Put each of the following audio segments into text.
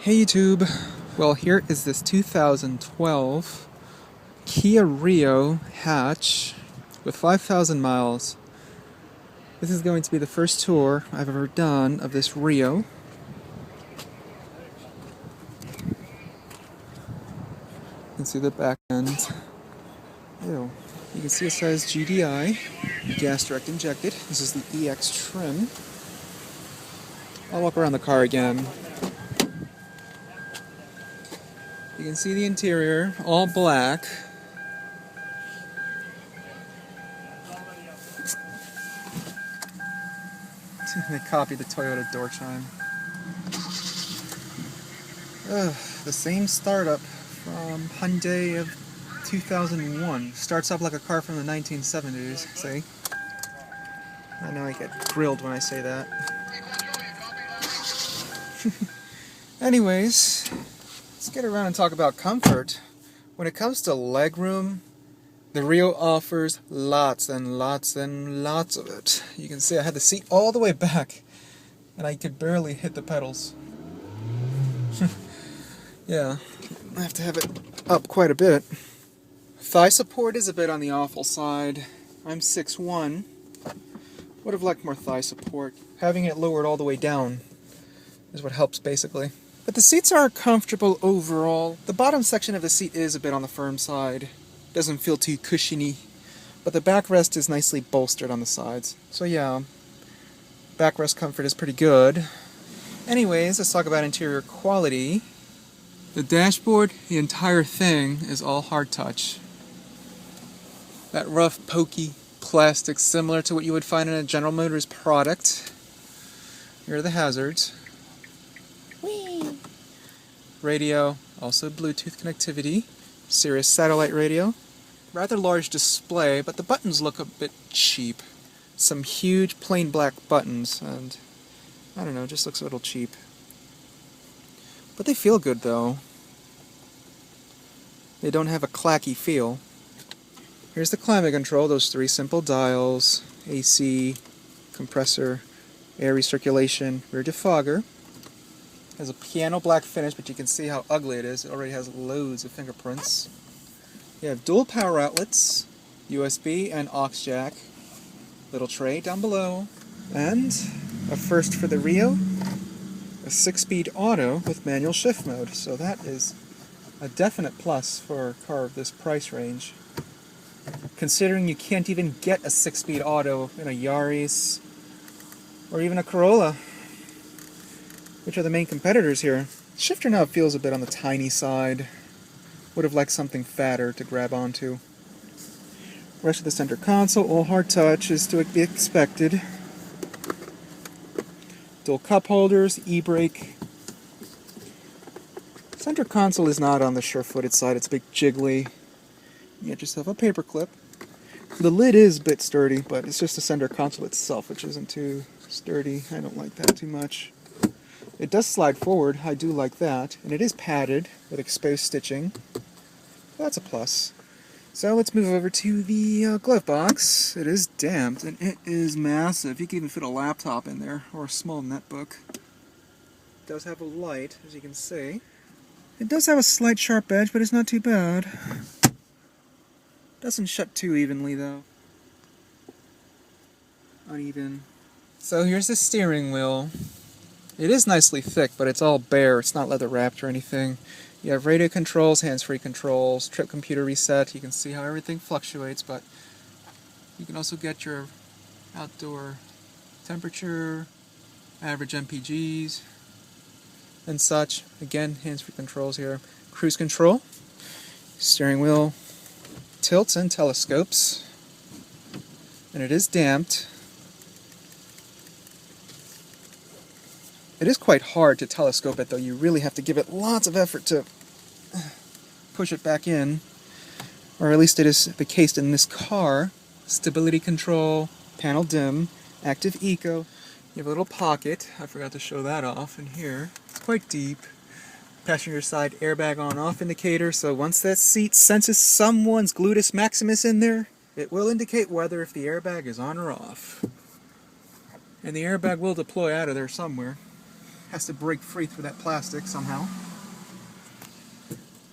Hey YouTube! Well, here is this 2012 Kia Rio Hatch with 5,000 miles. This is going to be the first tour I've ever done of this Rio. You can see the back end. Ew. You can see it says GDI, gas direct injected. This is the EX trim. I'll walk around the car again. You can see the interior, all black. They copied the Toyota door chime. The same startup from Hyundai of 2001. Starts up like a car from the 1970s, see? I know I get grilled when I say that. Anyways, let's get around and talk about comfort. When it comes to legroom, the Rio offers lots and lots and lots of it. You can see I had the seat all the way back and I could barely hit the pedals. Yeah, I have to have it up quite a bit. Thigh support is a bit on the awful side. I'm 6'1". Would have liked more thigh support. Having it lowered all the way down is what helps basically. But the seats are comfortable overall. The bottom section of the seat is a bit on the firm side. Doesn't feel too cushiony. But the backrest is nicely bolstered on the sides. So yeah, backrest comfort is pretty good. Anyways, let's talk about interior quality. The dashboard, the entire thing is all hard touch. That rough, pokey plastic similar to what you would find in a General Motors product. Here are the hazards. Whee! Radio, also Bluetooth connectivity. Sirius satellite radio. Rather large display, but the buttons look a bit cheap. Some huge plain black buttons, and I don't know, just looks a little cheap. But they feel good though. They don't have a clacky feel. Here's the climate control, those three simple dials, AC, compressor, air recirculation, rear defogger. Has a piano black finish, but you can see how ugly it is. It already has loads of fingerprints. You have dual power outlets, USB and aux jack. Little tray down below. And a first for the Rio, a 6-speed auto with manual shift mode. So that is a definite plus for a car of this price range. Considering you can't even get a 6-speed auto in a Yaris or even a Corolla, which are the main competitors here. Shifter knob feels a bit on the tiny side. Would have liked something fatter to grab onto. Rest of the center console, all hard touch, is to be expected. Dual cup holders, e-brake. Center console is not on the sure-footed side, it's a bit jiggly. You get yourself a paper clip. The lid is a bit sturdy, but it's just the center console itself which isn't too sturdy. I don't like that too much. It does slide forward, I do like that, and it is padded with exposed stitching. That's a plus. So let's move over to the glove box. It is damped, and it is massive. You can even fit a laptop in there, or a small netbook. It does have a light, as you can see. It does have a slight sharp edge, but it's not too bad. Doesn't shut too evenly, though. Uneven. So here's the steering wheel. It is nicely thick, but it's all bare. It's not leather wrapped or anything. You have radio controls, hands-free controls, trip computer reset. You can see how everything fluctuates, but you can also get your outdoor temperature, average MPGs, and such. Again, hands-free controls here. Cruise control, steering wheel, tilts and telescopes, and it is damped. It is quite hard to telescope it though, you really have to give it lots of effort to push it back in, or at least it is the case in this car. Stability control, panel dim, active eco. You have a little pocket, I forgot to show that off in here. It's quite deep. Passenger side airbag on off indicator, so once that seat senses someone's gluteus maximus in there, it will indicate whether if the airbag is on or off. And the airbag will deploy out of there somewhere. has to break free through that plastic somehow.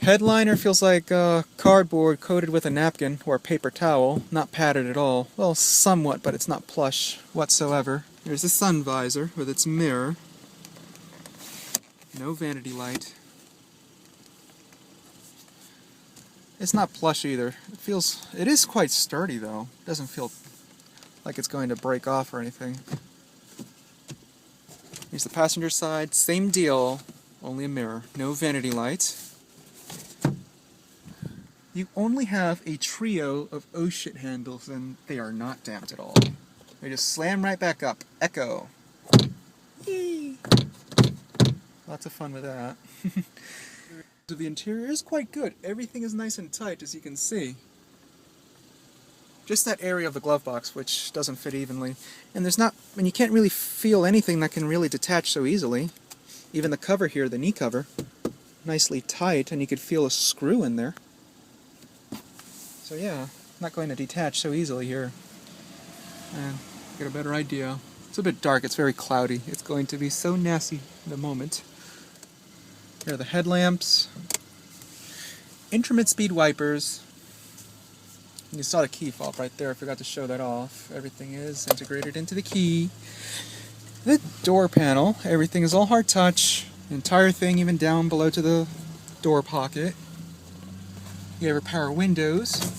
Headliner feels like cardboard coated with a napkin or a paper towel, not padded at all. Well, somewhat, but it's not plush whatsoever. There's the sun visor with its mirror. No vanity light. It's not plush either. It is quite sturdy though. It doesn't feel like it's going to break off or anything. Here's the passenger side, same deal, only a mirror. No vanity light. You only have a trio of oh shit handles and they are not damped at all. They just slam right back up. Echo. Yee. Lots of fun with that. So the interior is quite good. Everything is nice and tight, as you can see. Just that area of the glove box, which doesn't fit evenly. And you can't really feel anything that can really detach so easily. Even the cover here, the knee cover, nicely tight, and you could feel a screw in there. So yeah, not going to detach so easily here. And get a better idea. It's a bit dark, it's very cloudy. It's going to be so nasty in a moment. Here are the headlamps. Instrument speed wipers. You saw the key fob right there, I forgot to show that off. Everything is integrated into the key. The door panel, everything is all hard touch. The entire thing even down below to the door pocket. You have your power windows.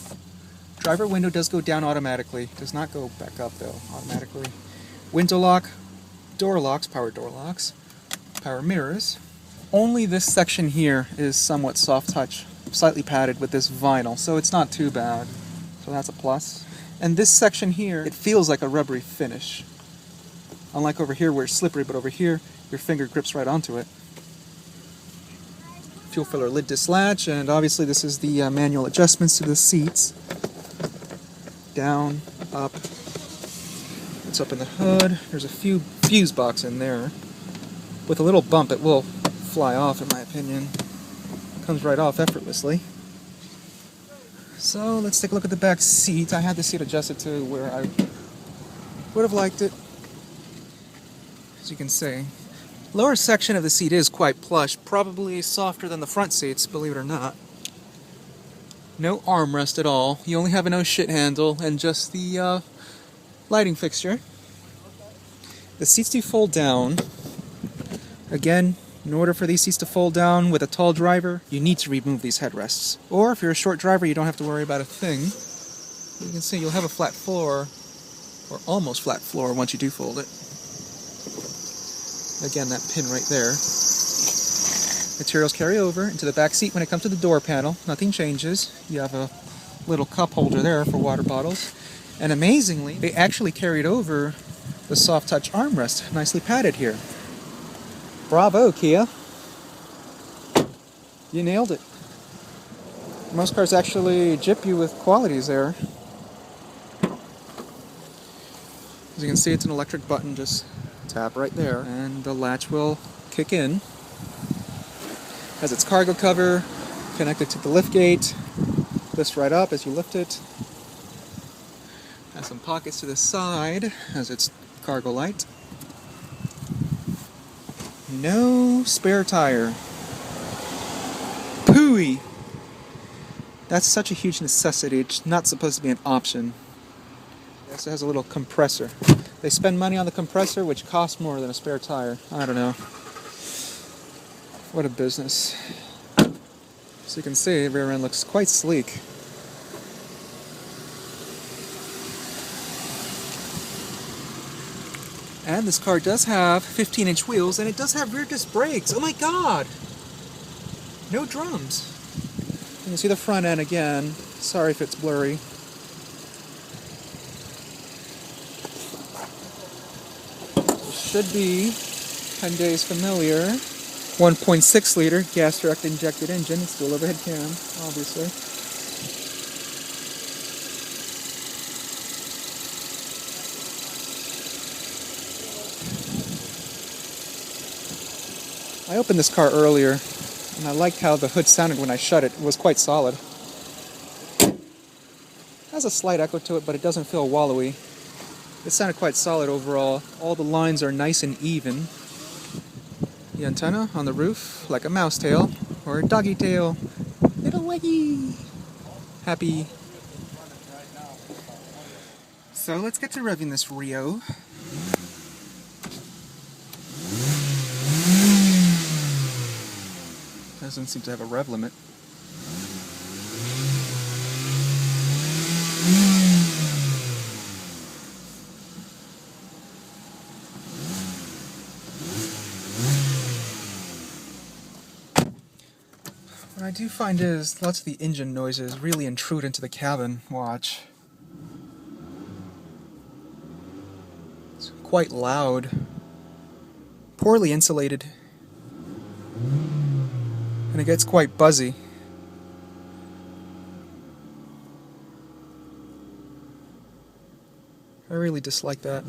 Driver window does go down automatically. Does not go back up though, automatically. Window lock, door locks, power door locks, power mirrors. Only this section here is somewhat soft touch, slightly padded with this vinyl, so it's not too bad. So that's a plus. And this section here, it feels like a rubbery finish. Unlike over here where it's slippery, but over here, your finger grips right onto it. Fuel filler lid dislatch, and obviously this is the manual adjustments to the seats. Down, up. It's up in the hood. There's a fuse box in there. With a little bump, it will fly off, in my opinion. Comes right off effortlessly. So let's take a look at the back seat. I had the seat adjusted to where I would have liked it. As you can see. Lower section of the seat is quite plush, probably softer than the front seats, believe it or not. No armrest at all. You only have an oh shit handle and just the lighting fixture. The seats do fold down. Again, in order for these seats to fold down with a tall driver, you need to remove these headrests. Or if you're a short driver, you don't have to worry about a thing. You can see you'll have a flat floor, or almost flat floor once you do fold it. Again, that pin right there. Materials carry over into the back seat when it comes to the door panel. Nothing changes. You have a little cup holder there for water bottles. And amazingly, they actually carried over the soft touch armrest, nicely padded here. Bravo, Kia. You nailed it. Most cars actually jip you with qualities there. As you can see, it's an electric button, just tap right there, and the latch will kick in. Has its cargo cover connected to the lift gate. Lifts right up as you lift it. Has some pockets to the side. Has its cargo light. No spare tire. Pooey! That's such a huge necessity. It's not supposed to be an option. It also has a little compressor. They spend money on the compressor, which costs more than a spare tire. I don't know. What a business. So you can see, the rear end looks quite sleek. And this car does have 15-inch wheels, and it does have rear disc brakes. Oh my god! No drums. You can see the front end again. Sorry if it's blurry. Should be Hyundai's familiar 1.6 liter gas direct injected engine. It's still overhead cam, obviously. I opened this car earlier, and I liked how the hood sounded when I shut it. It was quite solid. It has a slight echo to it, but it doesn't feel wallowy. It sounded quite solid overall. All the lines are nice and even. the antenna on the roof like a mouse tail or a doggy tail. Little waggy. Happy. So let's get to revving this Rio. Doesn't seem to have a rev limit. What I do find is lots of the engine noises really intrude into the cabin. Watch. It's quite loud. Poorly insulated. And it gets quite buzzy. I really dislike that.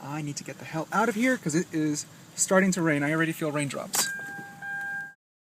I need to get the hell out of here because it is starting to rain. I already feel raindrops.